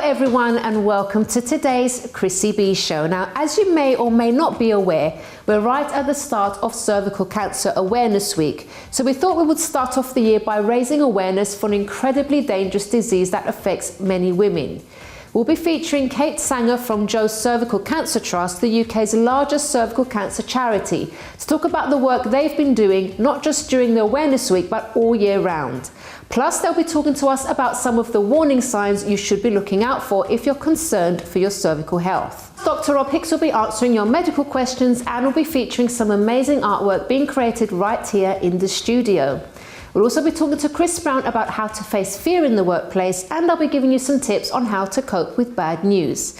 everyone and welcome to today's Chrissy B Show. Now, as you may or may not be aware, we're right at the start of Cervical Cancer Awareness Week. So we thought we would start off the year by raising awareness for an incredibly dangerous disease that affects many women. We'll be featuring Kate Sanger from Joe's Cervical Cancer Trust, the UK's largest cervical cancer charity, to talk about the work they've been doing, not just during the Awareness Week, but all year round. Plus, they'll be talking to us about some of the warning signs you should be looking out for if you're concerned for your cervical health. Dr. Rob Hicks will be answering your medical questions and will be featuring some amazing artwork being created right here in the studio. We'll also be talking to Browne about how to face fear in the workplace, and I'll be giving you some tips on how to cope with bad news.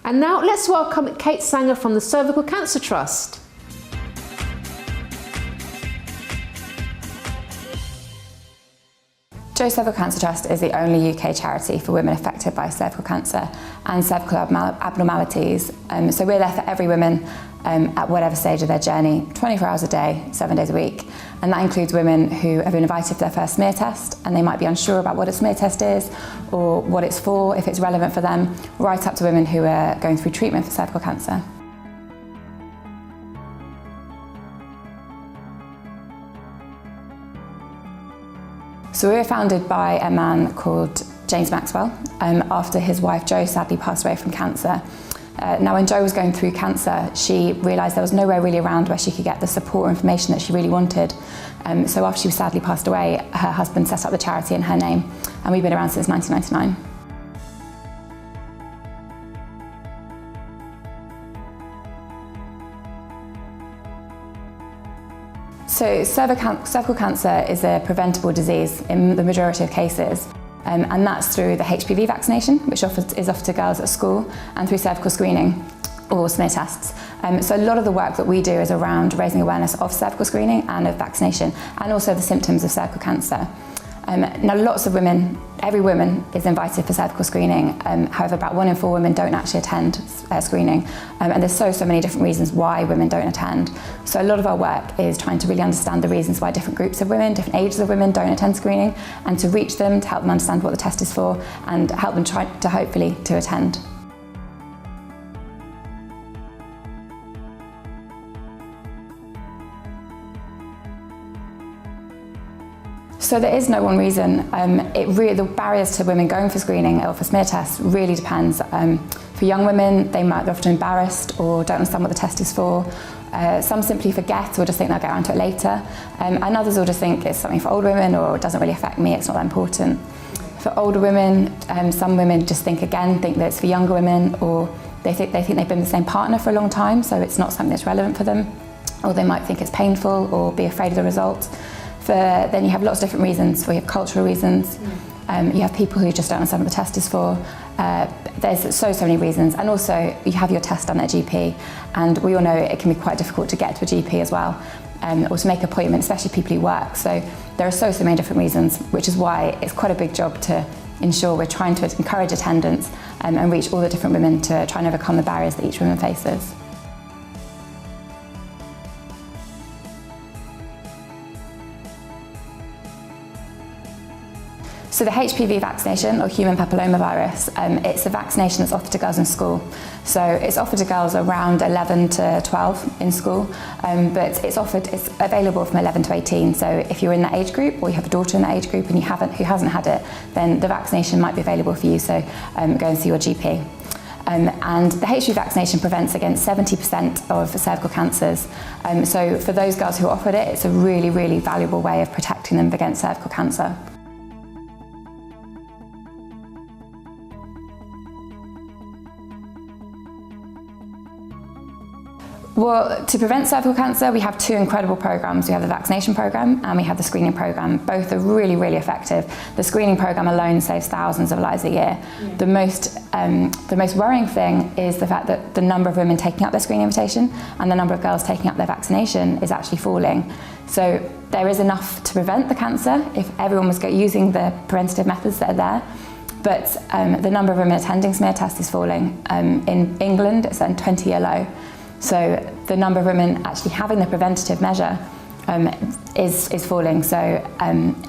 And now let's welcome Kate Sanger from the Cervical Cancer Trust. Joe's Cervical Cancer Trust is the only UK charity for women affected by cervical cancer and cervical abnormalities. So we're there for every woman at whatever stage of their journey, 24 hours a day, 7 days a week. And that includes women who have been invited for their first smear test and they might be unsure about what a smear test is or what it's for, if it's relevant for them, right up to women who are going through treatment for cervical cancer. So we were founded by a man called James Maxwell after his wife Jo sadly passed away from cancer. Now when Jo was going through cancer, she realised there was nowhere really around where she could get the support or information that she really wanted. So after she sadly passed away, her husband set up the charity in her name, and we've been around since 1999. So cervical cancer is a preventable disease in the majority of cases, and that's through the HPV vaccination, which is offered to girls at school, and through cervical screening or smear tests. So a lot of the work that we do is around raising awareness of cervical screening and of vaccination, and also the symptoms of cervical cancer. Now lots of women, every woman is invited for cervical screening, however about 1 in 4 women don't actually attend screening, and there's so many different reasons why women don't attend. So a lot of our work is trying to really understand the reasons why different groups of women, different ages of women don't attend screening, and to reach them, to help them understand what the test is for, and help them try to hopefully to attend. So there is no one reason. The barriers to women going for screening or for smear tests really depends. For young women, they might be often embarrassed or don't understand what the test is for. Some simply forget or just think they'll get around to it later. And others will just think it's something for older women or it doesn't really affect me, it's not that important. For older women, some women just think that it's for younger women, or they think they've been with the same partner for a long time, so it's not something that's relevant for them. Or they might think it's painful or be afraid of the results. Then you have lots of different reasons. You have cultural reasons, you have people who just don't understand what the test is for. There's so many reasons, and also you have your test done at GP, and we all know it can be quite difficult to get to a GP as well, or to make appointments, especially people who work. So there are so many different reasons, which is why it's quite a big job to ensure we're trying to encourage attendance and reach all the different women to try and overcome the barriers that each woman faces. So the HPV vaccination, or human papillomavirus, it's a vaccination that's offered to girls in school. So it's offered to girls around 11 to 12 in school, but it's available from 11 to 18. So if you're in that age group, or you have a daughter in that age group and who hasn't had it, then the vaccination might be available for you. So go and see your GP. And the HPV vaccination prevents against 70% of cervical cancers. So for those girls who are offered it, it's a really, really valuable way of protecting them against cervical cancer. Well, to prevent cervical cancer, we have 2 incredible programs. We have the vaccination program and we have the screening program. Both are really, really effective. The screening program alone saves thousands of lives a year. Yeah. The most worrying thing is the fact that the number of women taking up their screening invitation and the number of girls taking up their vaccination is actually falling. So there is enough to prevent the cancer if everyone was using the preventative methods that are there. But the number of women attending smear tests is falling. In England, it's at a 20-year low. So the number of women actually having the preventative measure is falling. So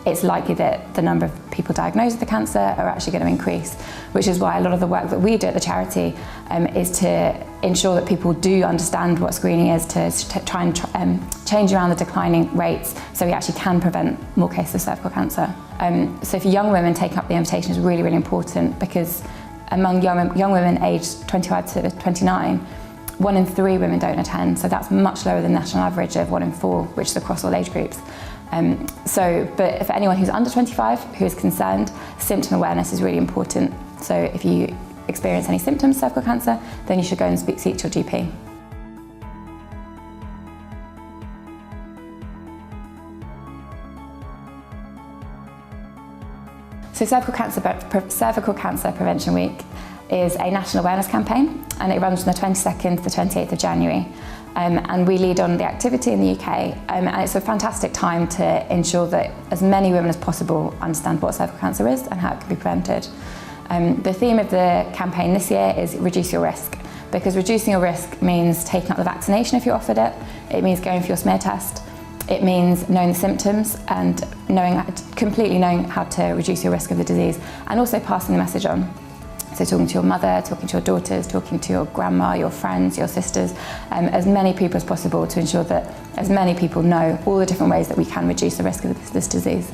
it's likely that the number of people diagnosed with the cancer are actually going to increase, which is why a lot of the work that we do at the charity is to ensure that people do understand what screening is, to try and change around the declining rates so we actually can prevent more cases of cervical cancer. So for young women, taking up the invitation is really, really important, because among young women aged 25 to 29, 1 in 3 women don't attend, so that's much lower than the national average of 1 in 4, which is across all age groups. But for anyone who's under 25 who is concerned, symptom awareness is really important. So if you experience any symptoms of cervical cancer, then you should go and seek to your GP. So Cervical Cancer Prevention Week is a national awareness campaign, and it runs from the 22nd to the 28th of January. And we lead on the activity in the UK, and it's a fantastic time to ensure that as many women as possible understand what cervical cancer is and how it can be prevented. The theme of the campaign this year is reduce your risk, because reducing your risk means taking up the vaccination if you're offered it, it means going for your smear test, it means knowing the symptoms and completely knowing how to reduce your risk of the disease, and also passing the message on. So talking to your mother, talking to your daughters, talking to your grandma, your friends, your sisters, as many people as possible, to ensure that as many people know all the different ways that we can reduce the risk of this disease.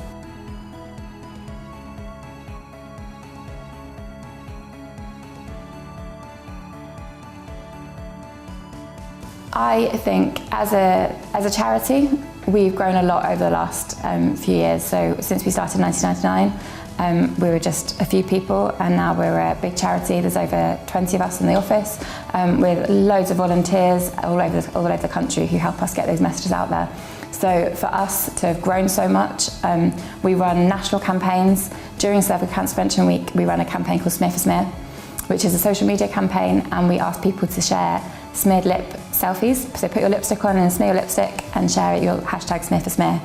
I think as a charity, we've grown a lot over the last few years. So since we started in 1999, we were just a few people, and now we're a big charity. There's over 20 of us in the office, with loads of volunteers all over the country who help us get those messages out there. So for us to have grown so much, we run national campaigns. During Cervical Cancer Prevention Week, we run a campaign called Smear for Smear, which is a social media campaign, and we ask people to share smeared lip selfies. So put your lipstick on and smear your lipstick and share your hashtag Smear for Smear,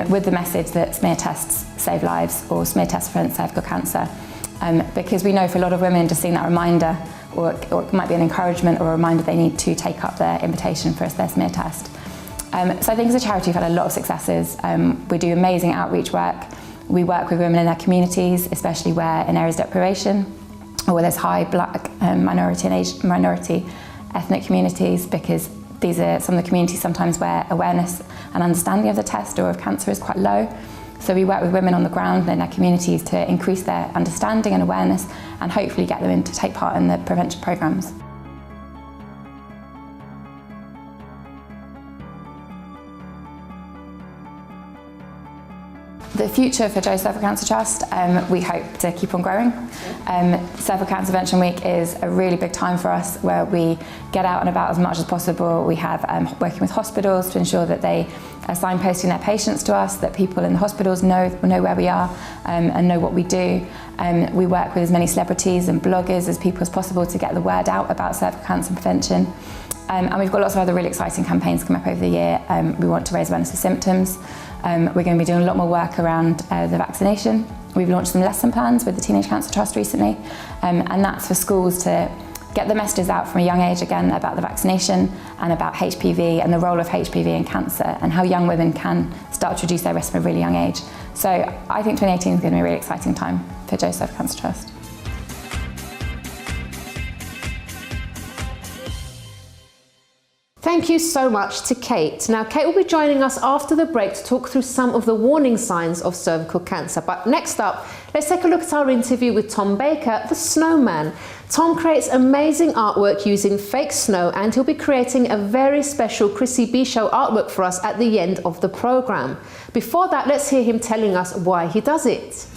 with the message that smear tests save lives, or smear tests prevent cervical cancer. Because we know for a lot of women, just seeing that reminder, or it might be an encouragement or a reminder they need to take up their invitation for their smear test. So I think as a charity we've had a lot of successes. We do amazing outreach work. We work with women in their communities, especially where in areas of deprivation, or where there's high black, minority and minority ethnic communities, because these are some of the communities sometimes where awareness and understanding of the test or of cancer is quite low. So we work with women on the ground in their communities to increase their understanding and awareness, and hopefully get them in to take part in the prevention programmes. The future for Joe's Cervical Cancer Trust, we hope to keep on growing. Cervical Cancer Prevention Week is a really big time for us, where we get out and about as much as possible. We have working with hospitals to ensure that they are signposting their patients to us, that people in the hospitals know where we are and know what we do. We work with as many celebrities and bloggers as people as possible to get the word out about cervical cancer prevention. And we've got lots of other really exciting campaigns coming up over the year. We want to raise awareness of symptoms. We're going to be doing a lot more work around the vaccination. We've launched some lesson plans with the Teenage Cancer Trust recently, and that's for schools to get the messages out from a young age again about the vaccination and about HPV and the role of HPV in cancer, and how young women can start to reduce their risk from a really young age. So I think 2018 is going to be a really exciting time for Joe's Cervical Cancer Trust. Thank you so much to Kate. Now, Kate will be joining us after the break to talk through some of the warning signs of cervical cancer. But next up, let's take a look at our interview with Tom Baker, the snowman. Tom creates amazing artwork using fake snow, and he'll be creating a very special Chrissy B Show artwork for us at the end of the programme. Before that, let's hear him telling us why he does it.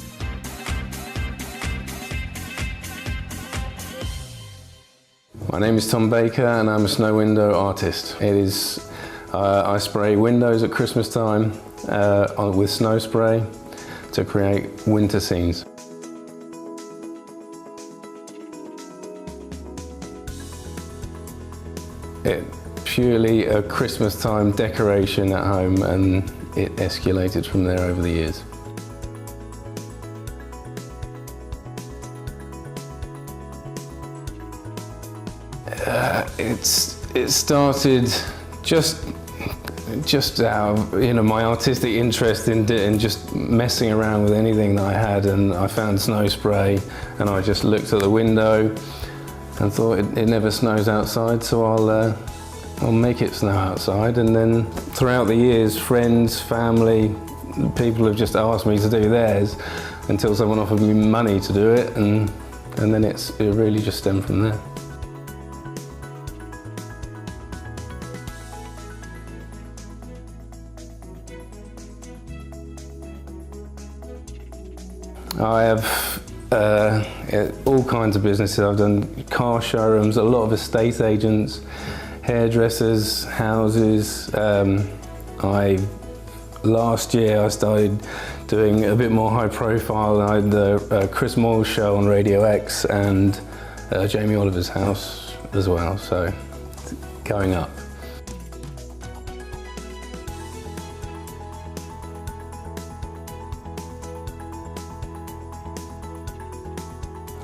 My name is Tom Baker, and I'm a snow window artist. I spray windows at Christmas time with snow spray to create winter scenes. It's purely a Christmas time decoration at home, and it escalated from there over the years. It started just just out of, my artistic interest in just messing around with anything that I had, and I found snow spray, and I just looked at the window and thought it never snows outside, so I'll make it snow outside. And then throughout the years, friends, family, people have just asked me to do theirs until someone offered me money to do it, and then it really just stemmed from there. I have all kinds of businesses. I've done car showrooms, a lot of estate agents, hairdressers, houses. Last year I started doing a bit more high profile. I had the Chris Moyle show on Radio X and Jamie Oliver's house as well, so going up.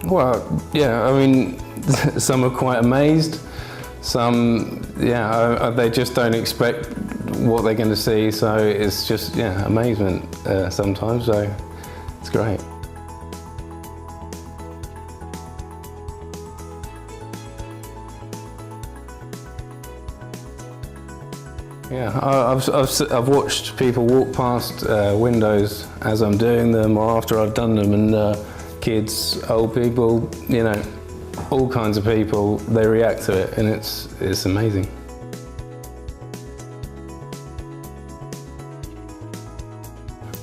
Well, yeah, I mean, some are quite amazed. Some, they just don't expect what they're going to see, so it's just, amazement sometimes, so it's great. Yeah, I've watched people walk past windows as I'm doing them or after I've done them, and kids, old people, all kinds of people, they react to it, and it's amazing.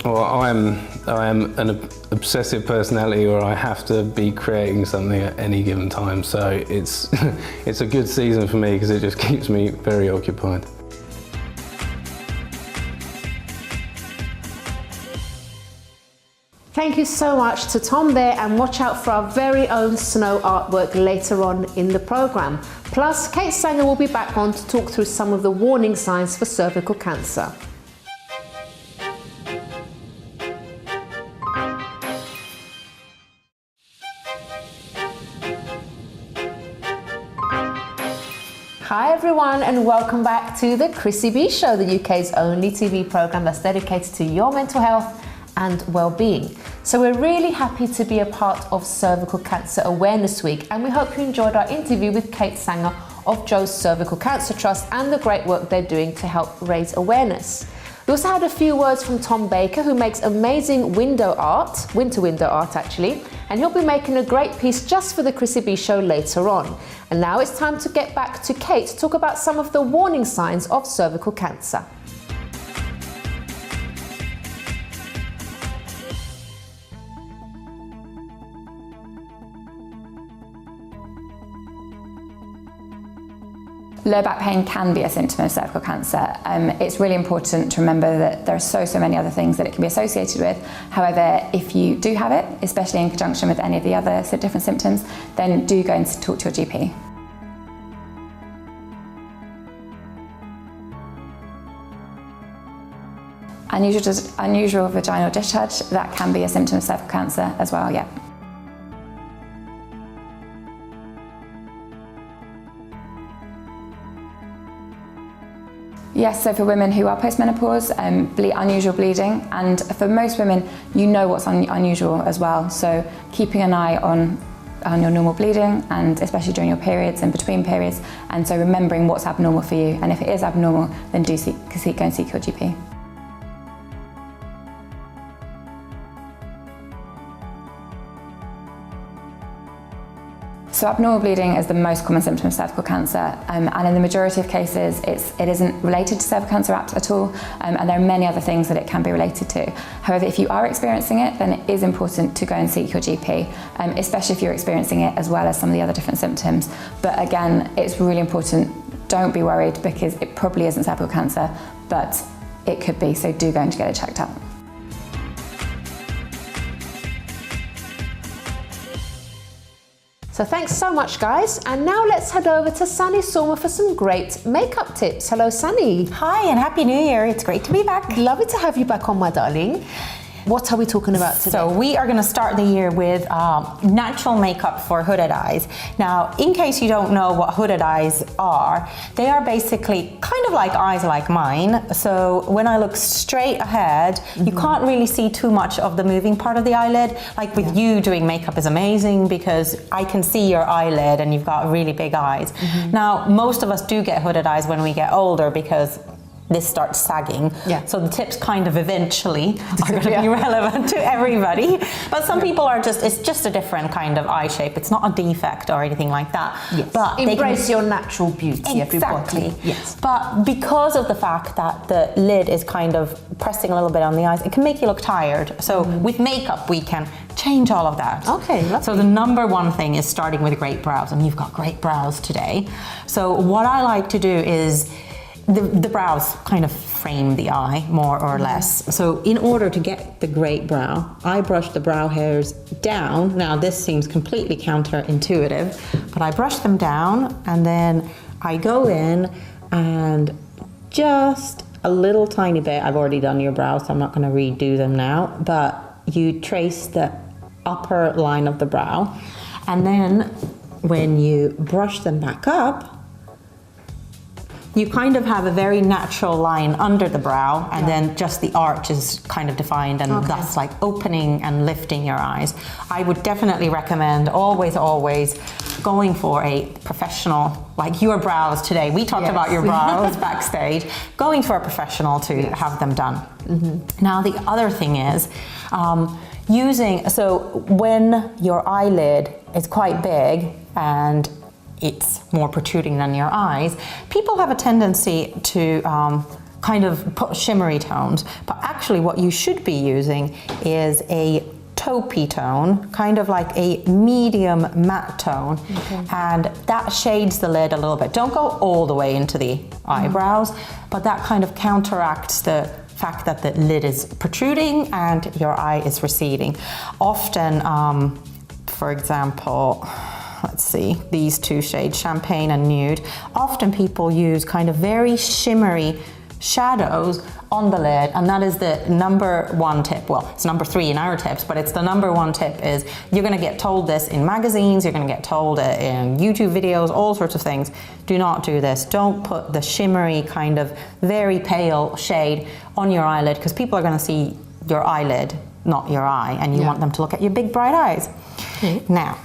Well, I am an obsessive personality where I have to be creating something at any given time, so it's a good season for me because it just keeps me very occupied. Thank you so much to Tom there, and watch out for our very own snow artwork later on in the programme. Plus, Kate Sanger will be back on to talk through some of the warning signs for cervical cancer. Hi everyone, and welcome back to the Chrissy B Show, the UK's only TV programme that's dedicated to your mental health and well-being. So we're really happy to be a part of Cervical Cancer Awareness Week, and we hope you enjoyed our interview with Kate Sanger of Joe's Cervical Cancer Trust and the great work they're doing to help raise awareness. We also had a few words from Tom Baker, who makes amazing winter window art actually, and he'll be making a great piece just for the Chrissy B Show later on. And now it's time to get back to Kate to talk about some of the warning signs of cervical cancer. Low back pain can be a symptom of cervical cancer. It's really important to remember that there are so many other things that it can be associated with. However, if you do have it, especially in conjunction with any of the other different symptoms, then do go and talk to your GP. Unusual vaginal discharge, that can be a symptom of cervical cancer as well, yeah. Yes, so for women who are postmenopause, unusual bleeding, and for most women, you know what's unusual as well. So keeping an eye on your normal bleeding, and especially during your periods and between periods, and so remembering what's abnormal for you. And if it is abnormal, then go and seek your GP. So abnormal bleeding is the most common symptom of cervical cancer, and in the majority of cases it isn't related to cervical cancer at all, and there are many other things that it can be related to. However, if you are experiencing it, then it is important to go and seek your GP, especially if you're experiencing it as well as some of the other different symptoms. But again, it's really important, don't be worried, because it probably isn't cervical cancer, but it could be, so do go and get it checked out. So thanks so much, guys. And now let's head over to Sunny Sommer for some great makeup tips. Hello, Sunny. Hi, and Happy New Year. It's great to be back. Lovely to have you back on, my darling. What are we talking about today? So we are going to start the year with natural makeup for hooded eyes. Now, in case you don't know what hooded eyes are, they are basically kind of like eyes like mine. So when I look straight ahead, you can't really see too much of the moving part of the eyelid. Like with you doing makeup is amazing because I can see your eyelid and you've got really big eyes. Now, most of us do get hooded eyes when we get older because this starts sagging. So the tips kind of eventually are going to be relevant to everybody. But some people are just, it's just a different kind of eye shape. It's not a defect or anything like that. But embrace your natural beauty, exactly. everybody. Yes. But because of the fact that the lid is kind of pressing a little bit on the eyes, it can make you look tired. So with makeup, we can change all of that. Okay, lovely. So the number one thing is starting with great brows, and you've got great brows today. So what I like to do is the brows kind of frame the eye more or less. So in order to get the great brow, I brush the brow hairs down. Now this seems completely counterintuitive, but I brush them down and then I go in and just a little tiny bit. I've already done your brows, so I'm not going to redo them now, but you trace the upper line of the brow, and then when you brush them back up, you kind of have a very natural line under the brow, and then just the arch is kind of defined, and that's like opening and lifting your eyes. I would definitely recommend always going for a professional, like your brows today. We talked about your brows backstage. Going for a professional to have them done. Now the other thing is, so when your eyelid is quite big and it's more protruding than your eyes, people have a tendency to kind of put shimmery tones, but actually what you should be using is a taupey tone, kind of like a medium matte tone, and that shades the lid a little bit. Don't go all the way into the eyebrows, but that kind of counteracts the fact that the lid is protruding and your eye is receding. Often, for example, let's see, these two shades, Champagne and Nude, often people use kind of very shimmery shadows on the lid, and that is the number one tip. Well, it's number 3 in our tips, but it's the number one tip. Is you're going to get told this in magazines, you're going to get told it in YouTube videos, all sorts of things. Do not do this. Don't put the shimmery kind of very pale shade on your eyelid, because people are going to see your eyelid, not your eye, and you want them to look at your big bright eyes. Now,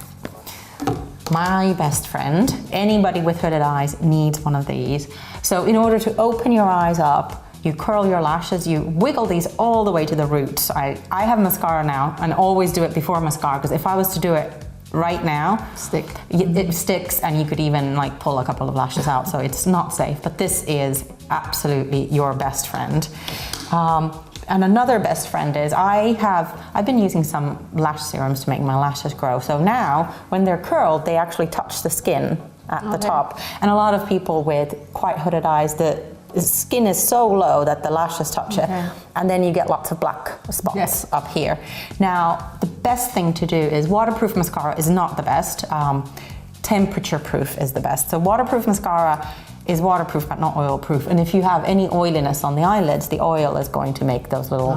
my best friend, anybody with hooded eyes needs one of these. So in order to open your eyes up, you curl your lashes, you wiggle these all the way to the roots. I have mascara now and always do it before mascara, because if I was to do it right now, it sticks, and you could even like pull a couple of lashes out, so it's not safe. But this is absolutely your best friend. And another best friend is I've been using some lash serums to make my lashes grow. So now when they're curled, they actually touch the skin at the top. And a lot of people with quite hooded eyes, the skin is so low that the lashes touch it, and then you get lots of black spots up here. Now, the best thing to do is, waterproof mascara is not the best. Temperature proof is the best. So waterproof mascara is waterproof but not oil proof, and if you have any oiliness on the eyelids, the oil is going to make those little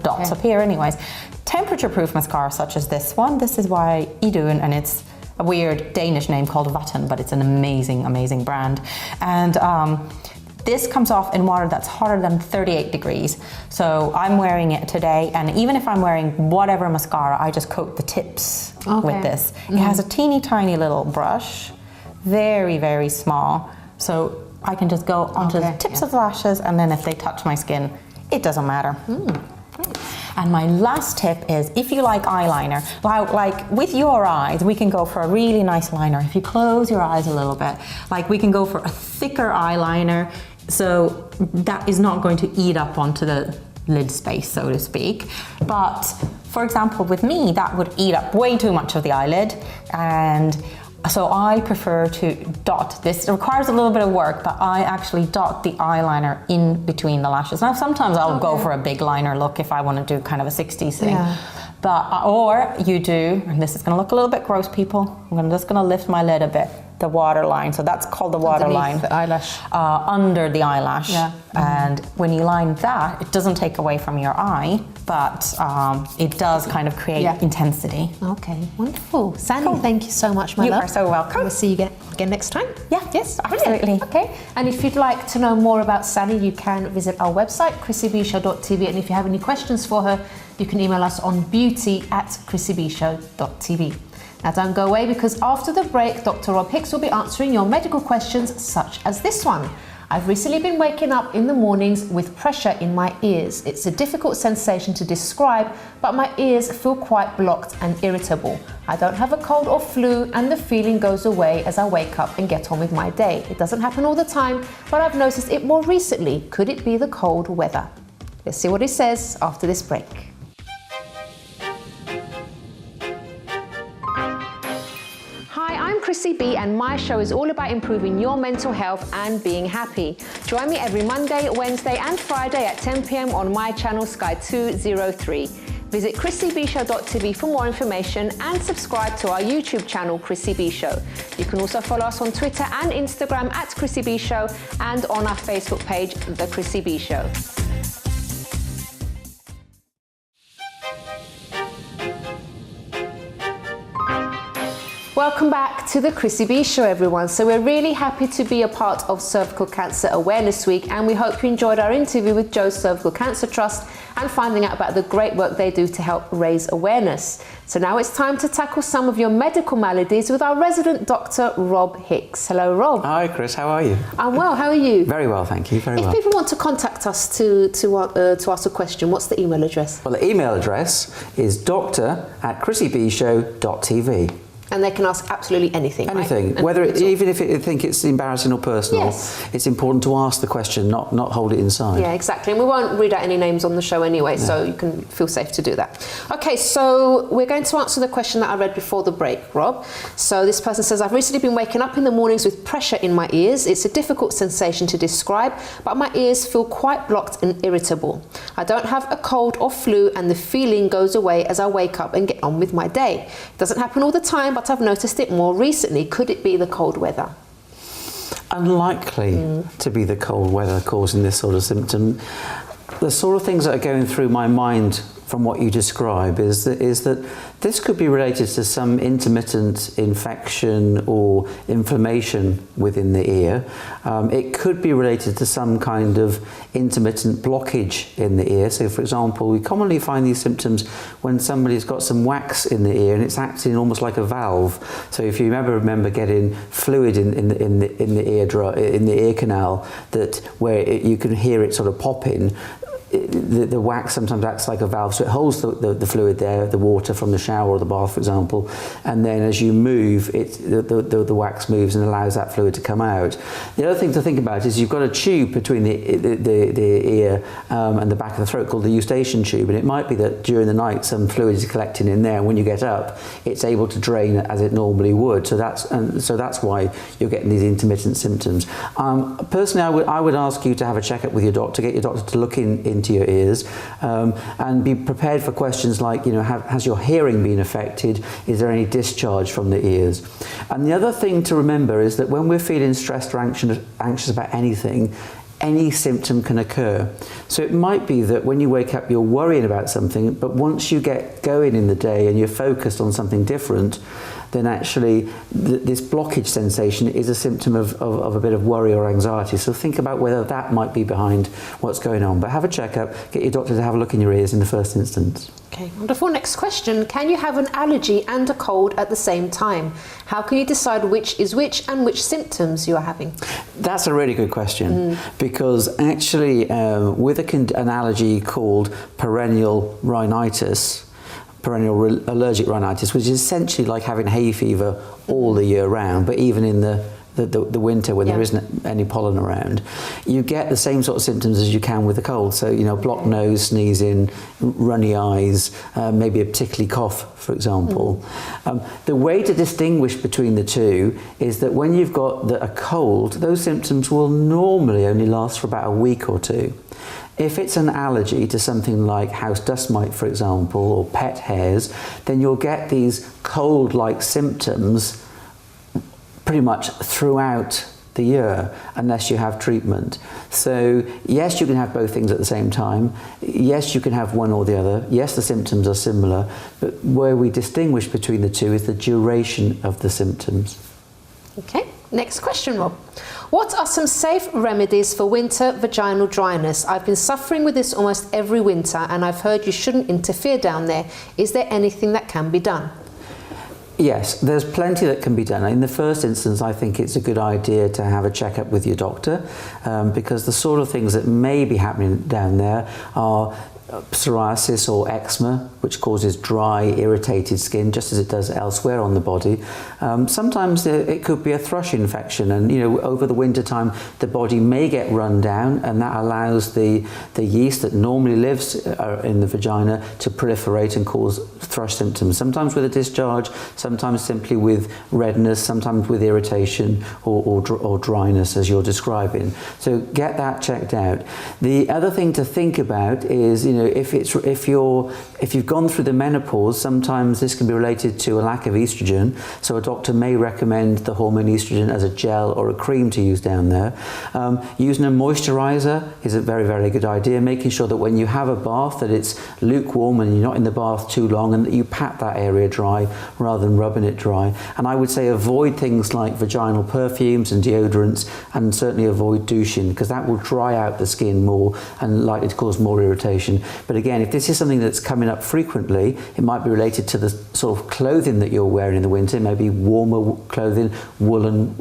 dots appear anyways. Temperature proof mascara such as this one, this is by Idun, and it's a weird Danish name called Vatten, but it's an amazing brand. And this comes off in water that's hotter than 38 degrees. So I'm wearing it today, and even if I'm wearing whatever mascara, I just coat the tips with this. It has a teeny tiny little brush, very small. So I can just go onto the tips of the lashes, and then if they touch my skin, it doesn't matter. And my last tip is, if you like eyeliner, like with your eyes, we can go for a really nice liner. If you close your eyes a little bit, like we can go for a thicker eyeliner, so that is not going to eat up onto the lid space, so to speak. But for example, with me, that would eat up way too much of the eyelid, and so I prefer to dot this. It requires a little bit of work, but I actually dot the eyeliner in between the lashes. Now sometimes I'll go for a big liner look if I want to do kind of a 60s thing. But, or you do, and this is going to look a little bit gross, people. I'm just going to lift my lid a bit. the waterline. So that's called the waterline. Underneath the eyelash. Under the eyelash. Yeah. And when you line that, it doesn't take away from your eye, but it does kind of create intensity. Okay, wonderful. Sandy, thank you so much, my You love. are so welcome. We'll see you again next time. Yeah, Yes, absolutely. brilliant. Okay, and if you'd like to know more about Sandy, you can visit our website, chrissybshow.tv, and if you have any questions for her, you can email us on beauty@chrissybshow.tv. Now don't go away, because after the break, Dr. Rob Hicks will be answering your medical questions such as this one. I've recently been waking up in the mornings with pressure in my ears. It's a difficult sensation to describe, but my ears feel quite blocked and irritable. I don't have a cold or flu, and the feeling goes away as I wake up and get on with my day. It doesn't happen all the time, but I've noticed it more recently. Could it be the cold weather? Let's see what he says after this break. Chrissy B, and my show is all about improving your mental health and being happy. Join me every Monday, Wednesday and Friday at 10 p.m. on my channel Sky 203. Visit chrissybshow.tv for more information and subscribe to our YouTube channel Chrissy B Show. You can also follow us on Twitter and Instagram at Chrissy B Show, and on our Facebook page, The Chrissy B Show. Welcome back to the Chrissy B Show, everyone. So we're really happy to be a part of Cervical Cancer Awareness Week, and we hope you enjoyed our interview with Joe's Cervical Cancer Trust and finding out about the great work they do to help raise awareness. So now it's time to tackle some of your medical maladies with our resident doctor, Rob Hicks. Hello, Rob. Hi, Chris. How are you? I'm well. How are you? Very well, thank you. Very well. If people want to contact us to ask a question, what's the email address? Well, the email address is doctor@chrissybshow.tv. And they can ask absolutely anything. Anything, right? whether even if you think it's embarrassing or personal, Yes. it's important to ask the question, not hold it inside. Yeah, exactly. And we won't read out any names on the show anyway, so you can feel safe to do that. Okay, so we're going to answer the question that I read before the break, Rob. So this person says, I've recently been waking up in the mornings with pressure in my ears. It's a difficult sensation to describe, but my ears feel quite blocked and irritable. I don't have a cold or flu, and the feeling goes away as I wake up and get on with my day. It doesn't happen all the time, but I've noticed it more recently. Could it be the cold weather? Unlikely to be the cold weather causing this sort of symptom. The sort of things that are going through my mind from what you describe is that this could be related to some intermittent infection or inflammation within the ear. It could be related to some kind of intermittent blockage in the ear. So, for example, we commonly find these symptoms when somebody's got some wax in the ear and it's acting almost like a valve. So, if you remember getting fluid in the ear canal, where you can hear it sort of popping. The wax sometimes acts like a valve, so it holds the fluid there, the water from the shower or the bath, for example, and then as you move, the wax moves and allows that fluid to come out. The other thing to think about is you've got a tube between the ear and the back of the throat called the eustachian tube, and it might be that during the night some fluid is collecting in there, and when you get up, it's able to drain as it normally would. So that's why you're getting these intermittent symptoms. Personally, I would ask you to have a checkup with your doctor, get your doctor to look into your ears, and be prepared for questions like, has your hearing been affected? Is there any discharge from the ears? And the other thing to remember is that when we're feeling stressed or anxious about anything, any symptom can occur. So it might be that when you wake up you're worrying about something, but once you get going in the day and you're focused on something different, then actually this blockage sensation is a symptom of a bit of worry or anxiety. So think about whether that might be behind what's going on. But have a checkup, get your doctor to have a look in your ears in the first instance. Okay, wonderful. Next question. Can you have an allergy and a cold at the same time? How can you decide which is which and which symptoms you are having? That's a really good question, because actually with an allergy called perennial rhinitis, perennial allergic rhinitis, which is essentially like having hay fever all the year round, but even in the winter when there isn't any pollen around, you get the same sort of symptoms as you can with a cold. So, blocked nose, sneezing, runny eyes, maybe a particularly cough, for example. The way to distinguish between the two is that when you've got a cold, those symptoms will normally only last for about a week or two. If it's an allergy to something like house dust mite, for example, or pet hairs, then you'll get these cold-like symptoms pretty much throughout the year unless you have treatment. So yes, you can have both things at the same time. Yes, you can have one or the other. Yes, the symptoms are similar, but where we distinguish between the two is the duration of the symptoms. Okay, next question, Rob. What are some safe remedies for winter vaginal dryness? I've been suffering with this almost every winter and I've heard you shouldn't interfere down there. Is there anything that can be done? Yes, there's plenty that can be done. In the first instance, I think it's a good idea to have a checkup with your doctor because the sort of things that may be happening down there are psoriasis or eczema, which causes dry, irritated skin, just as it does elsewhere on the body. Sometimes it could be a thrush infection, and over the winter time the body may get run down, and that allows the yeast that normally lives in the vagina to proliferate and cause thrush symptoms. Sometimes with a discharge, sometimes simply with redness, sometimes with irritation or dryness, as you're describing. So get that checked out. The other thing to think about is, if you've gone through the menopause, sometimes this can be related to a lack of estrogen. So a doctor may recommend the hormone estrogen as a gel or a cream to use down there. Using a moisturizer is a very, very good idea. Making sure that when you have a bath that it's lukewarm and you're not in the bath too long, and that you pat that area dry rather than rubbing it dry. And I would say avoid things like vaginal perfumes and deodorants, and certainly avoid douching, because that will dry out the skin more and likely to cause more irritation. But again, if this is something that's coming up frequently, it might be related to the sort of clothing that you're wearing in the winter, maybe warmer clothing, woolen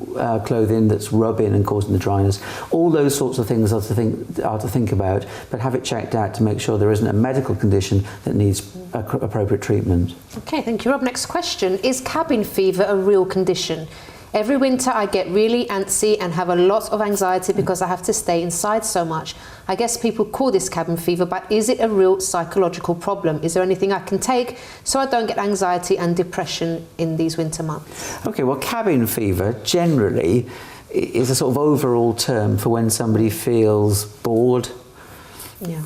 clothing that's rubbing and causing the dryness. All those sorts of things are to think about, but have it checked out to make sure there isn't a medical condition that needs appropriate treatment. Okay, thank you, Rob. Next question. Is cabin fever a real condition? Every winter I get really antsy and have a lot of anxiety because I have to stay inside so much. I guess people call this cabin fever, but is it a real psychological problem? Is there anything I can take so I don't get anxiety and depression in these winter months? Okay, well, cabin fever generally is a sort of overall term for when somebody feels bored,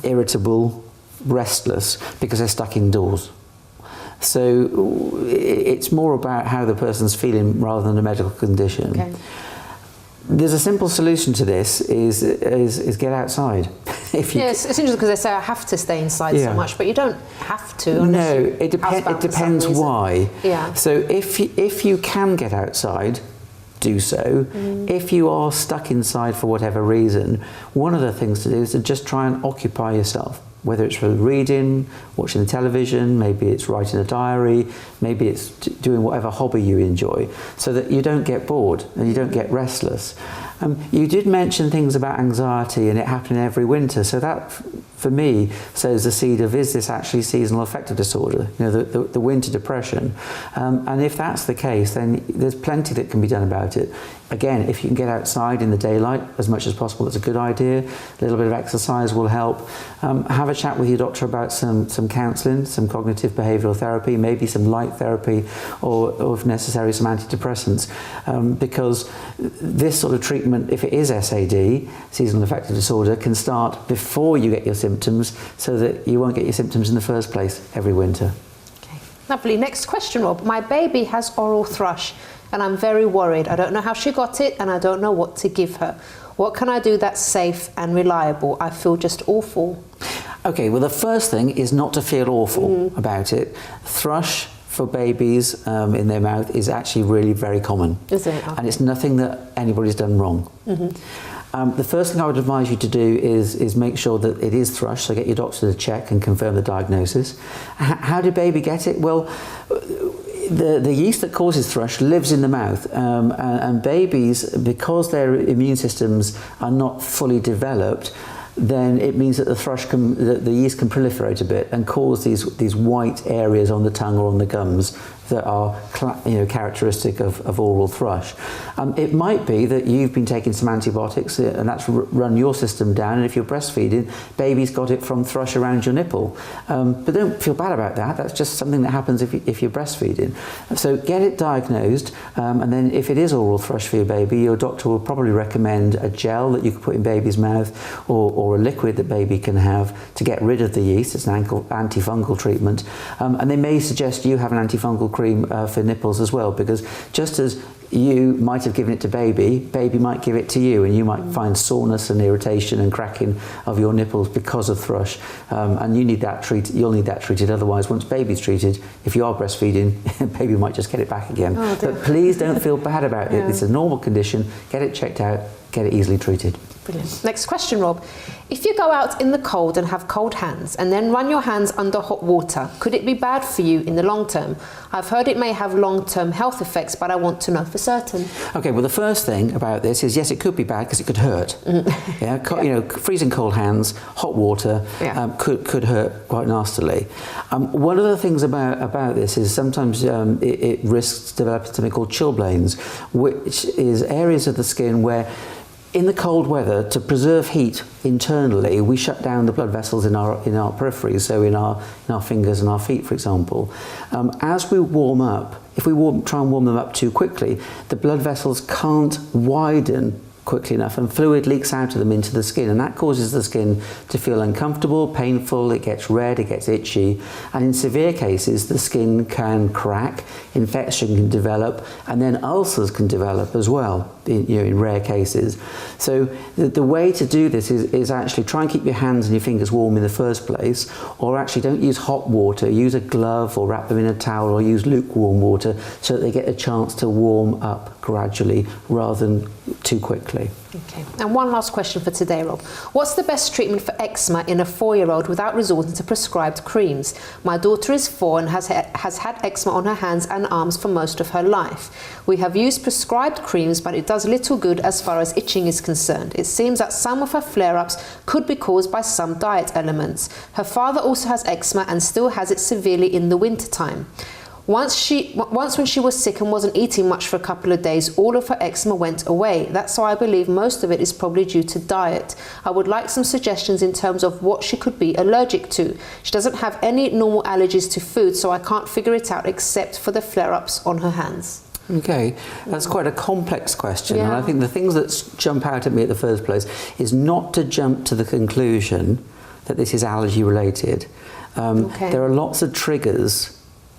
irritable, restless because they're stuck indoors. So it's more about how the person's feeling rather than a medical condition. Okay. There's a simple solution to this is get outside. Yes, it's interesting because they say I have to stay inside so much, but you don't have to. No, it depends why. Yeah. So if you can get outside, do so. If you are stuck inside for whatever reason, one of the things to do is to just try and occupy yourself. Whether it's for reading, watching the television, maybe it's writing a diary, maybe it's doing whatever hobby you enjoy, so that you don't get bored and you don't get restless. You did mention things about anxiety and it happening every winter, so that for me sows the seed of, is this actually seasonal affective disorder, the winter depression? And if that's the case, then there's plenty that can be done about it. Again, if you can get outside in the daylight as much as possible, that's a good idea. A little bit of exercise will help. Have a chat with your doctor about some counselling, some cognitive behavioural therapy, maybe some light therapy, or if necessary, some antidepressants. Because this sort of treatment, if it is SAD, seasonal affective disorder, can start before you get your symptoms, so that you won't get your symptoms in the first place every winter. Okay, lovely. Next question, Rob. My baby has oral thrush and I'm very worried. I don't know how she got it and I don't know what to give her. What can I do that's safe and reliable? I feel just awful. Okay, well, the first thing is not to feel awful about it. Thrush for babies in their mouth is actually really very common. Is it? Okay. And it's nothing that anybody's done wrong. The first thing I would advise you to do is make sure that it is thrush, so get your doctor to check and confirm the diagnosis. How did baby get it? Well, the yeast that causes thrush lives in the mouth, and babies, because their immune systems are not fully developed, then it means that the yeast can proliferate a bit and cause these white areas on the tongue or on the gums that are characteristic of oral thrush. It might be that you've been taking some antibiotics and that's run your system down, and if you're breastfeeding, baby's got it from thrush around your nipple. But don't feel bad about that. That's just something that happens if you're breastfeeding. So get it diagnosed, and then if it is oral thrush for your baby, your doctor will probably recommend a gel that you can put in baby's mouth, or a liquid that baby can have to get rid of the yeast. It's an antifungal treatment. And they may suggest you have an antifungal cream for nipples as well, because just as you might have given it to baby might give it to you, and you might find soreness and irritation and cracking of your nipples because of thrush, and you'll need that treated. Otherwise, once baby's treated, if you are breastfeeding, baby might just get it back again. But please don't feel bad about it. It's a normal condition. Get it checked out, get it easily treated. Brilliant. Next question, Rob. If you go out in the cold and have cold hands and then run your hands under hot water, could it be bad for you in the long term? I've heard it may have long-term health effects, but I want to know for certain. Okay, well, the first thing about this is, yes, it could be bad because it could hurt. You know, freezing cold hands, hot water could hurt quite nastily. One of the things about this is sometimes it risks developing something called chilblains, which is areas of the skin where in the cold weather, to preserve heat internally, we shut down the blood vessels in our peripheries, so in our fingers and our feet, for example. As we warm up, if we try and warm them up too quickly, the blood vessels can't widen quickly enough, and fluid leaks out of them into the skin, and that causes the skin to feel uncomfortable, painful, it gets red, it gets itchy, and in severe cases the skin can crack, infection can develop, and then ulcers can develop as well, in rare cases. So the way to do this is actually try and keep your hands and your fingers warm in the first place, or actually don't use hot water, use a glove or wrap them in a towel, or use lukewarm water so that they get a chance to warm up gradually rather than too quickly. Okay, and one last question for today, Rob. What's the best treatment for eczema in a 4-year-old without resorting to prescribed creams? My daughter is 4 and has had eczema on her hands and arms for most of her life. We have used prescribed creams, but it does little good as far as itching is concerned. It seems that some of her flare-ups could be caused by some diet elements. Her father also has eczema and still has it severely in the wintertime. Once when she was sick and wasn't eating much for a couple of days, all of her eczema went away. That's why I believe most of it is probably due to diet. I would like some suggestions in terms of what she could be allergic to. She doesn't have any normal allergies to food, so I can't figure it out except for the flare-ups on her hands. Okay, that's quite a complex question, and I think the things that jump out at me at the first place is not to jump to the conclusion that this is allergy related. There are lots of triggers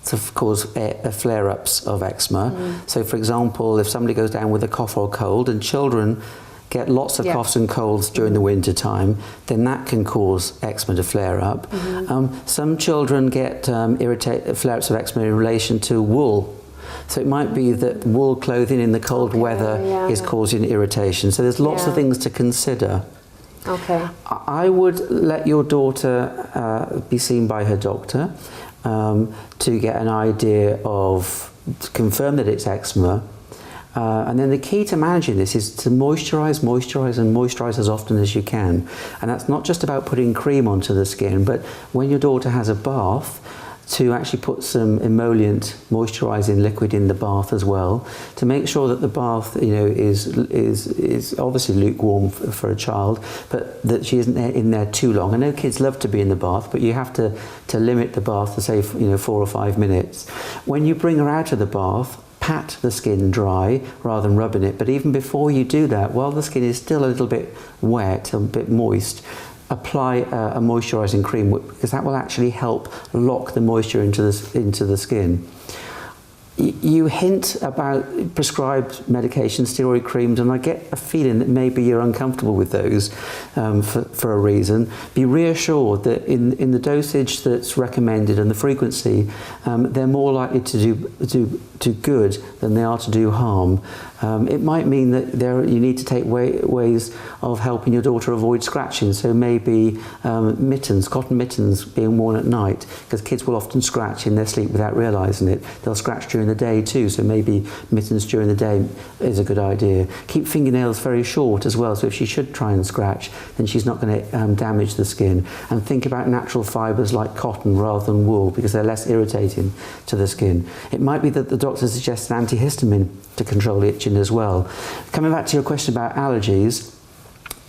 to cause flare-ups of eczema. So for example, if somebody goes down with a cough or cold, and children get lots of coughs and colds during the winter time, then that can cause eczema to flare up. Some children get flare-ups of eczema in relation to wool. So it might be that wool clothing in the cold weather is causing irritation. So there's lots of things to consider. Okay. I would let your daughter be seen by her doctor to get an idea of, to confirm that it's eczema. And then the key to managing this is to moisturise and moisturise as often as you can. And that's not just about putting cream onto the skin, but when your daughter has a bath, to actually put some emollient moisturising liquid in the bath as well, to make sure that the bath, is obviously lukewarm for a child, but that she isn't in there too long. I know kids love to be in the bath, but you have to limit the bath to say 4 or 5 minutes. When you bring her out of the bath, pat the skin dry rather than rubbing it. But even before you do that, while the skin is still a little bit wet, a bit moist, apply a moisturising cream, because that will actually help lock the moisture into the skin. You hint about prescribed medications, steroid creams, and I get a feeling that maybe you're uncomfortable with those for a reason. Be reassured that in the dosage that's recommended and the frequency, they're more likely to do good than they are to do harm. It might mean that you need to take ways of helping your daughter avoid scratching. So maybe mittens, cotton mittens being worn at night, because kids will often scratch in their sleep without realising it. They'll scratch during the day too, so maybe mittens during the day is a good idea. Keep fingernails very short as well, so if she should try and scratch, then she's not going to damage the skin. And think about natural fibres like cotton rather than wool, because they're less irritating to the skin. It might be that the doctor suggests an antihistamine to control itching as well. Coming back to your question about allergies,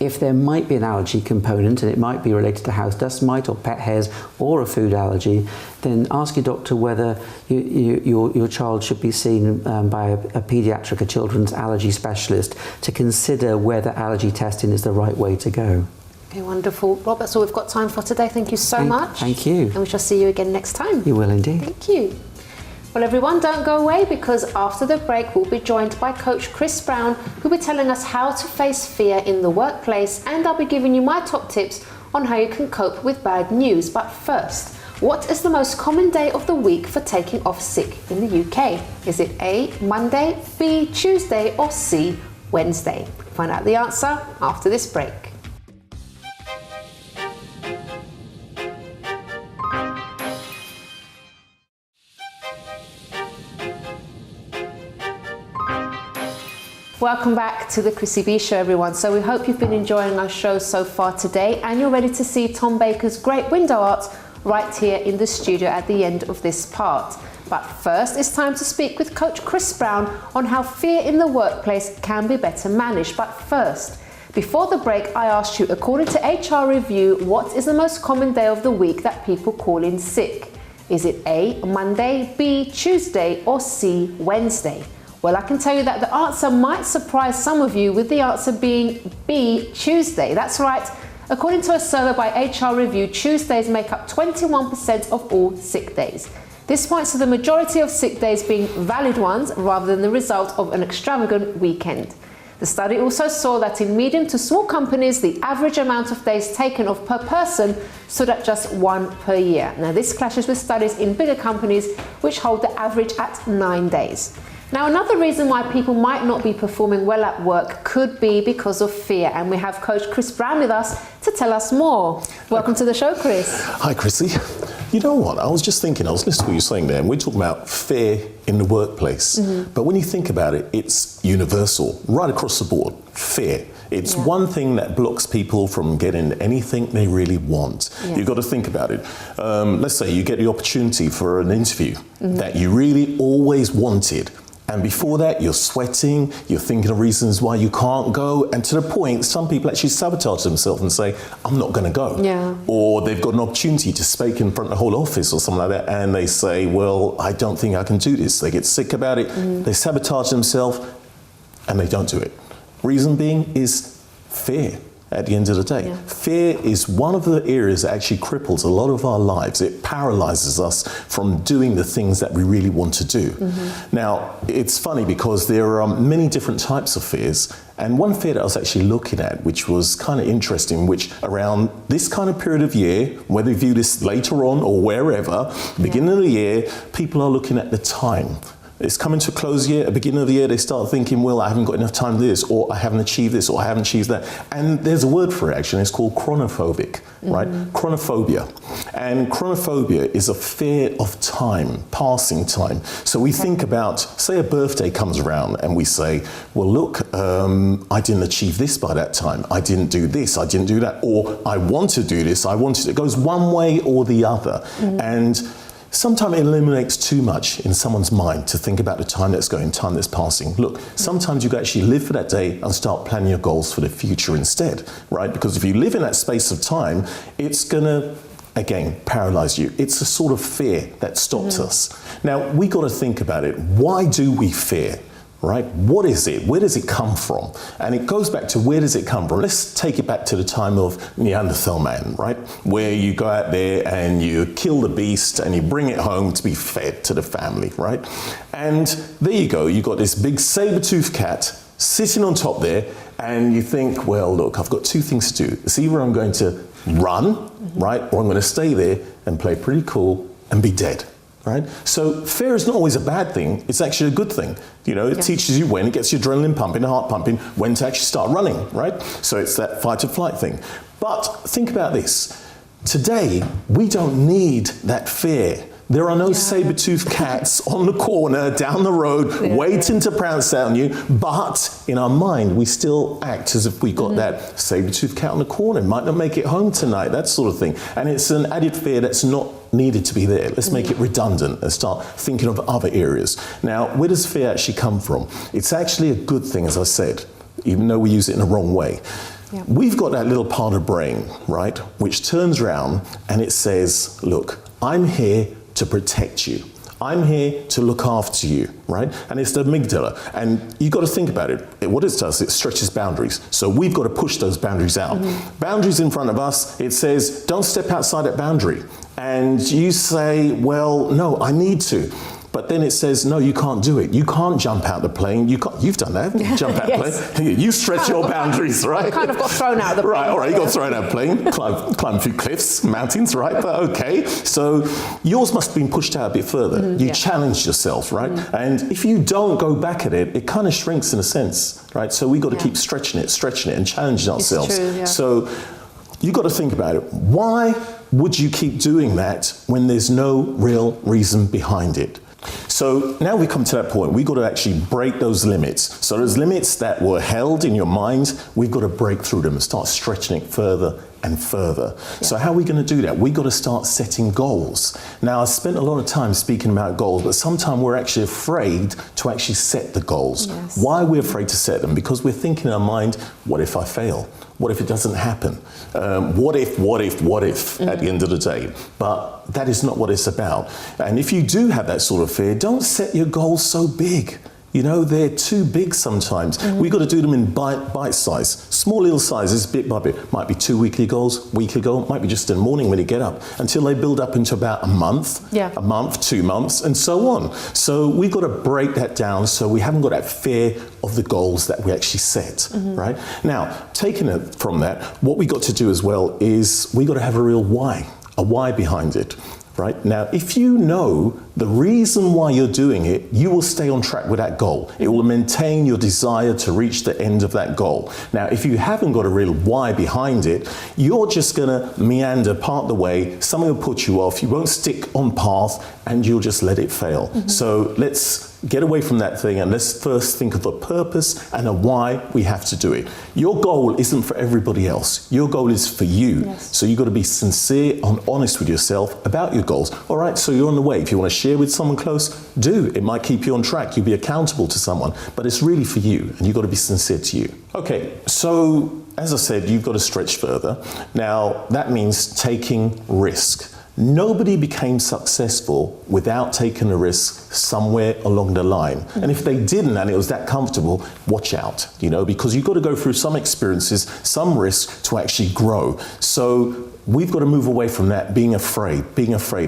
if there might be an allergy component, and it might be related to house dust mite or pet hairs or a food allergy, then ask your doctor whether your child should be seen by a paediatric, a children's allergy specialist, to consider whether allergy testing is the right way to go. Okay, wonderful. Rob, that's all we've got time for today. Thank you so much. Thank you. And we shall see you again next time. You will indeed. Thank you. Well, everyone, don't go away, because after the break we'll be joined by Coach Chris Browne, who'll be telling us how to face fear in the workplace, and I'll be giving you my top tips on how you can cope with bad news. But first, what is the most common day of the week for taking off sick in the UK? Is it A, Monday, B, Tuesday, or C, Wednesday? Find out the answer after this break. Welcome back to the Chrissy B Show, everyone. So we hope you've been enjoying our show so far today, and you're ready to see Tom Baker's great window art right here in the studio at the end of this part. But first, it's time to speak with Coach Chris Browne on how fear in the workplace can be better managed. But first, before the break, I asked you, according to HR Review, what is the most common day of the week that people call in sick? Is it A, Monday, B, Tuesday, or C, Wednesday? Well, I can tell you that the answer might surprise some of you, with the answer being B, Tuesday. That's right. According to a survey by HR Review, Tuesdays make up 21% of all sick days. This points to the majority of sick days being valid ones rather than the result of an extravagant weekend. The study also saw that in medium to small companies, the average amount of days taken off per person stood at just 1 per year. Now, this clashes with studies in bigger companies, which hold the average at 9 days. Now, another reason why people might not be performing well at work could be because of fear, and we have Coach Chris Browne with us to tell us more. Welcome to the show, Chris. Hi, Chrissy. You know what? I was just thinking, I was listening to what you're saying there, and we're talking about fear in the workplace. But when you think about it, it's universal, right across the board, fear. It's one thing that blocks people from getting anything they really want. You've got to think about it. Let's say you get the opportunity for an interview that you really always wanted. And before that, you're sweating, you're thinking of reasons why you can't go, and to the point, some people actually sabotage themselves and say, I'm not going to go. Or they've got an opportunity to speak in front of the whole office or something like that, and they say, well, I don't think I can do this. They get sick about it, they sabotage themselves, and they don't do it. Reason being is fear. At the end of the day, fear is one of the areas that actually cripples a lot of our lives. It paralyzes us from doing the things that we really want to do. Now, it's funny because there are many different types of fears, and one fear that I was actually looking at, which was kind of interesting, which around this kind of period of year, whether you view this later on or wherever, beginning of the year, people are looking at the time. It's coming to a close year, at the beginning of the year, they start thinking, well, I haven't got enough time to do this, or I haven't achieved this, or I haven't achieved that. And there's a word for it, actually, it's called chronophobic, right? Chronophobia. And chronophobia is a fear of time, passing time. So we think about, say a birthday comes around and we say, well, look, I didn't achieve this by that time. I didn't do this, I didn't do that. Or I want to do this, it goes one way or the other. And sometimes it eliminates too much in someone's mind to think about the time that's going, time that's passing. Look, sometimes you can actually live for that day and start planning your goals for the future instead, right? Because if you live in that space of time, it's going to, again, paralyze you. It's a sort of fear that stops us. Now, we got to think about it. Why do we fear? Right? What is it? Where does it come from? And it goes back to, where does it come from? Let's take it back to the time of Neanderthal man, right? Where you go out there and you kill the beast and you bring it home to be fed to the family, right? And there you go. You got this big saber-toothed cat sitting on top there, and you think, well, look, I've got two things to do. It's either I'm going to run, right? Or I'm going to stay there and play pretty cool and be dead. Right? So fear is not always a bad thing, it's actually a good thing. You know, it teaches you when, it gets your adrenaline pumping, the heart pumping, when to actually start running, right? So it's that fight or flight thing. But think about this. Today, we don't need that fear. There are no saber-toothed cats on the corner, down the road, waiting to pounce on you. But in our mind, we still act as if we got that saber-toothed cat on the corner. Might not make it home tonight, that sort of thing. And it's an added fear that's not needed to be there. Let's make it redundant and start thinking of other areas. Now, where does fear actually come from? It's actually a good thing, as I said, even though we use it in the wrong way. We've got that little part of the brain, right, which turns around and it says, look, I'm here to protect you. I'm here to look after you, right? And it's the amygdala. And you've got to think about it. What it does, it stretches boundaries. So we've got to push those boundaries out. Boundaries in front of us, it says, don't step outside that boundary. And you say, well, no, I need to. But then it says, no, you can't do it. You can't jump out the plane. You've done that, haven't you? Jump out the plane. You stretch your boundaries, right? Kind of got thrown out of the plane. Right, all right, you got thrown out of the plane, climb through cliffs, mountains, right? But okay. So yours must have been pushed out a bit further. You challenged yourself, right? And if you don't go back at it, it kind of shrinks in a sense, right? So we got to keep stretching it and challenging ourselves. It's true, yeah. So you got to think about it. Why would you keep doing that when there's no real reason behind it? So now we come to that point, we've got to actually break those limits. So those limits that were held in your mind, we've got to break through them and start stretching it further and further. So how are we going to do that? We've got to start setting goals. Now, I spent a lot of time speaking about goals, but sometimes we're actually afraid to actually set the goals. Why are we afraid to set them? Because we're thinking in our mind, what if I fail? What if it doesn't happen? What if at the end of the day? But that is not what it's about. And if you do have that sort of fear, don't set your goals so big. You know, they're too big sometimes. We've got to do them in bite size, small little sizes, bit by bit. Might be 2 weekly goals, might be just in the morning when you get up, until they build up into about a month, 2 months, and so on. So we've got to break that down so we haven't got that fear of the goals that we actually set, right? Now, taking it from that, what we got to do as well is we got to have a real why, a why behind it. Right? Now, if you know the reason why you're doing it, you will stay on track with that goal. It will maintain your desire to reach the end of that goal. Now, if you haven't got a real why behind it, you're just going to meander part the way, something will put you off, you won't stick on path, and you'll just let it fail. So let's get away from that thing and let's first think of a purpose and a why we have to do it. Your goal isn't for everybody else. Your goal is for you. So you've got to be sincere and honest with yourself about your goals. All right, so you're on the way. If you want to share with someone close, do. It might keep you on track. You'll be accountable to someone, but it's really for you and you've got to be sincere to you. Okay, so as I said, you've got to stretch further. Now, that means taking risk. Nobody became successful without taking a risk somewhere along the line. And if they didn't and it was that comfortable, watch out, you know, because you've got to go through some experiences, some risk to actually grow. So we've got to move away from that, being afraid.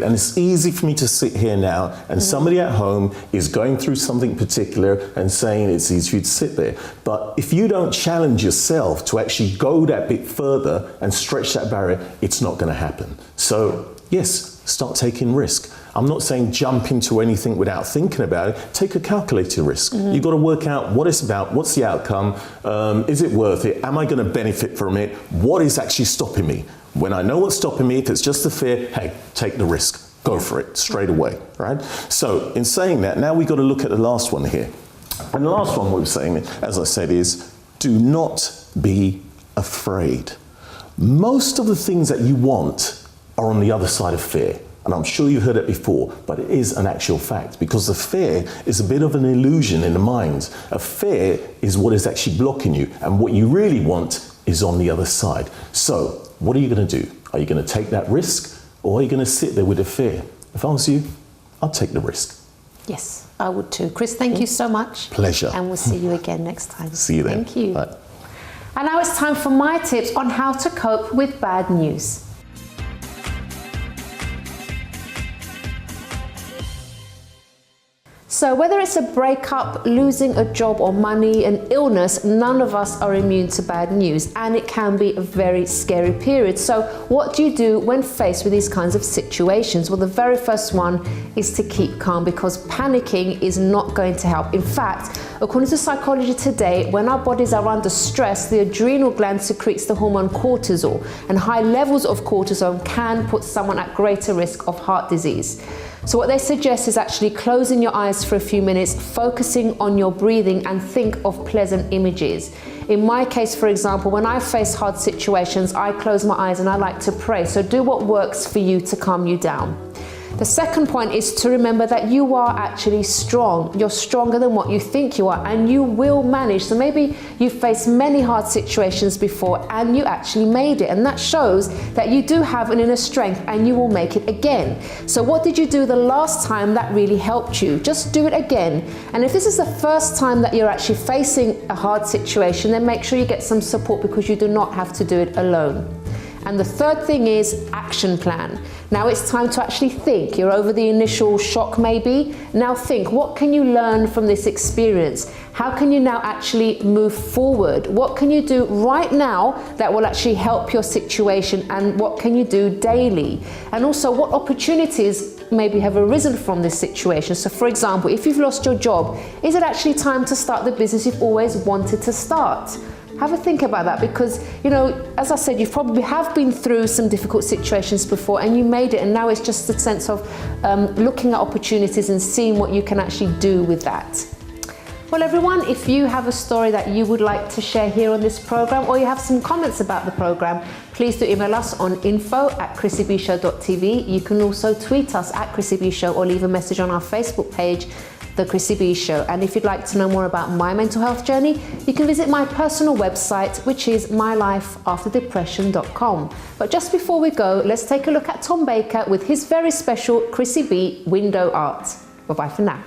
And it's easy for me to sit here now and somebody at home is going through something particular and saying it's easy for you to sit there. But if you don't challenge yourself to actually go that bit further and stretch that barrier, it's not going to happen. So yes, start taking risk. I'm not saying jump into anything without thinking about it. Take a calculated risk. You've got to work out what it's about, what's the outcome, is it worth it, am I going to benefit from it, what is actually stopping me? When I know what's stopping me, if it's just a fear, hey, take the risk, go for it straight away, right? So in saying that, now we've got to look at the last one here. And the last one we were saying, as I said, is do not be afraid. Most of the things that you want are on the other side of fear. And I'm sure you've heard it before, but it is an actual fact because the fear is a bit of an illusion in the mind. A fear is what is actually blocking you, and what you really want is on the other side. So what are you going to do? Are you going to take that risk, or are you going to sit there with the fear? If I was you, I'd take the risk. Yes, I would too. Chris, thank you so much. Pleasure. And we'll see you again next time. See you then. Thank you. Bye. And now it's time for my tips on how to cope with bad news. So whether it's a breakup, losing a job or money, an illness, none of us are immune to bad news, and it can be a very scary period. So what do you do when faced with these kinds of situations? Well, the very first one is to keep calm, because panicking is not going to help. In fact, according to Psychology Today, when our bodies are under stress, the adrenal gland secretes the hormone cortisol, and high levels of cortisol can put someone at greater risk of heart disease. So what they suggest is actually closing your eyes for a few minutes, focusing on your breathing, and think of pleasant images. In my case, for example, when I face hard situations, I close my eyes and I like to pray. So do what works for you to calm you down. The second point is to remember that you are actually strong. You're stronger than what you think you are, and you will manage. So maybe you've faced many hard situations before and you actually made it, and that shows that you do have an inner strength and you will make it again. So what did you do the last time that really helped you? Just do it again. And if this is the first time that you're actually facing a hard situation, then make sure you get some support, because you do not have to do it alone. And the third thing is action plan. Now it's time to actually think. You're over the initial shock maybe. Now think, what can you learn from this experience? How can you now actually move forward? What can you do right now that will actually help your situation, and what can you do daily? And also, what opportunities maybe have arisen from this situation? So for example, if you've lost your job, is it actually time to start the business you've always wanted to start? Have a think about that, because, you know, as I said, you probably have been through some difficult situations before and you made it, and now it's just a sense of looking at opportunities and seeing what you can actually do with that. Well everyone, if you have a story that you would like to share here on this program, or you have some comments about the program, please do email us on info@chrissybshow.tv. You can also tweet us at Chrissy B Show, or leave a message on our Facebook page, The Chrissy B Show. And if you'd like to know more about my mental health journey, you can visit my personal website, which is mylifeafterdepression.com. But just before we go, let's take a look at Tom Baker with his very special Chrissy B window art. Bye-bye for now.